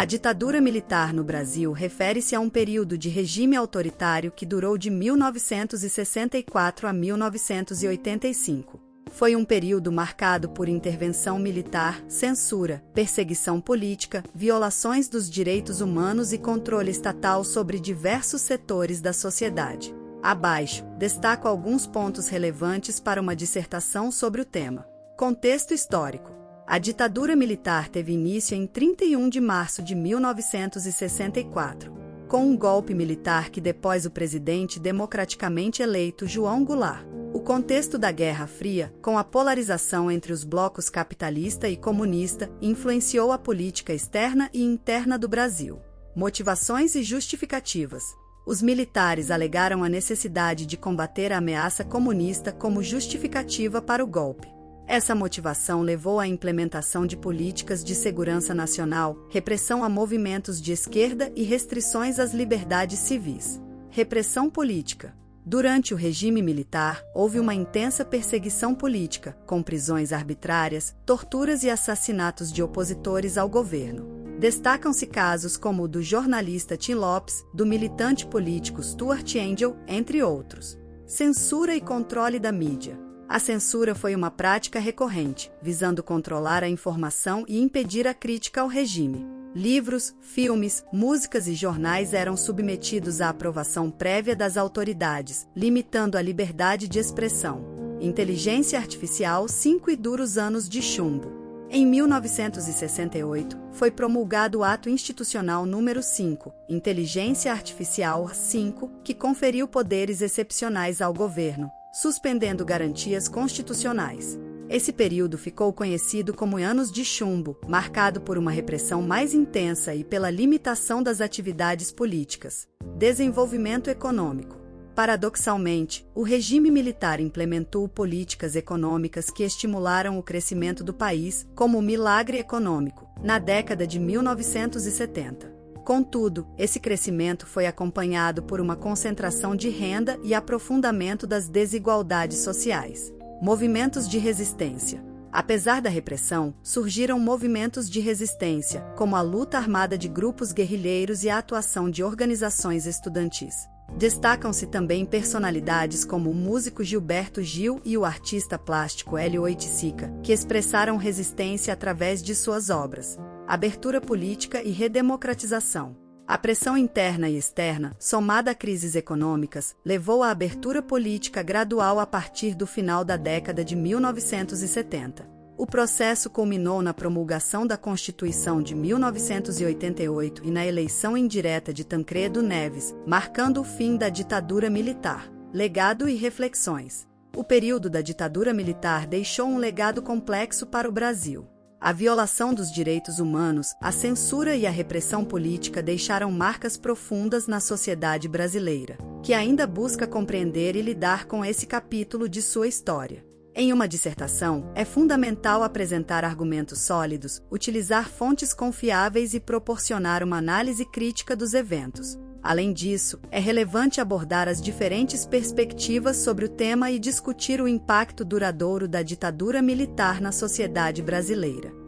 A ditadura militar no Brasil refere-se a um período de regime autoritário que durou de 1964 a 1985. Foi um período marcado por intervenção militar, censura, perseguição política, violações dos direitos humanos e controle estatal sobre diversos setores da sociedade. Abaixo, destaco alguns pontos relevantes para uma dissertação sobre o tema. Contexto histórico. A ditadura militar teve início em 31 de março de 1964, com um golpe militar que depôs o presidente democraticamente eleito João Goulart. O contexto da Guerra Fria, com a polarização entre os blocos capitalista e comunista, influenciou a política externa e interna do Brasil. Motivações e justificativas. Os militares alegaram a necessidade de combater a ameaça comunista como justificativa para o golpe. Essa motivação levou à implementação de políticas de segurança nacional, repressão a movimentos de esquerda e restrições às liberdades civis. Repressão política. Durante o regime militar, houve uma intensa perseguição política, com prisões arbitrárias, torturas e assassinatos de opositores ao governo. Destacam-se casos como o do jornalista Tim Lopes, do militante político Stuart Angel, entre outros. Censura e controle da mídia. A censura foi uma prática recorrente, visando controlar a informação e impedir a crítica ao regime. Livros, filmes, músicas e jornais eram submetidos à aprovação prévia das autoridades, limitando a liberdade de expressão. Inteligência artificial 5 e duros anos de chumbo. Em 1968, foi promulgado o Ato Institucional número 5, Inteligência Artificial 5, que conferiu poderes excepcionais ao governo, suspendendo garantias constitucionais. Esse período ficou conhecido como Anos de Chumbo, marcado por uma repressão mais intensa e pela limitação das atividades políticas. Desenvolvimento econômico. Paradoxalmente, o regime militar implementou políticas econômicas que estimularam o crescimento do país, como o milagre econômico, na década de 1970. Contudo, esse crescimento foi acompanhado por uma concentração de renda e aprofundamento das desigualdades sociais. Movimentos de resistência. Apesar da repressão, surgiram movimentos de resistência, como a luta armada de grupos guerrilheiros e a atuação de organizações estudantis. Destacam-se também personalidades como o músico Gilberto Gil e o artista plástico Hélio Oiticica, que expressaram resistência através de suas obras. Abertura política e redemocratização. A pressão interna e externa, somada a crises econômicas, levou à abertura política gradual a partir do final da década de 1970. O processo culminou na promulgação da Constituição de 1988 e na eleição indireta de Tancredo Neves, marcando o fim da ditadura militar. Legado e reflexões. O período da ditadura militar deixou um legado complexo para o Brasil. A violação dos direitos humanos, a censura e a repressão política deixaram marcas profundas na sociedade brasileira, que ainda busca compreender e lidar com esse capítulo de sua história. Em uma dissertação, é fundamental apresentar argumentos sólidos, utilizar fontes confiáveis e proporcionar uma análise crítica dos eventos. Além disso, é relevante abordar as diferentes perspectivas sobre o tema e discutir o impacto duradouro da ditadura militar na sociedade brasileira.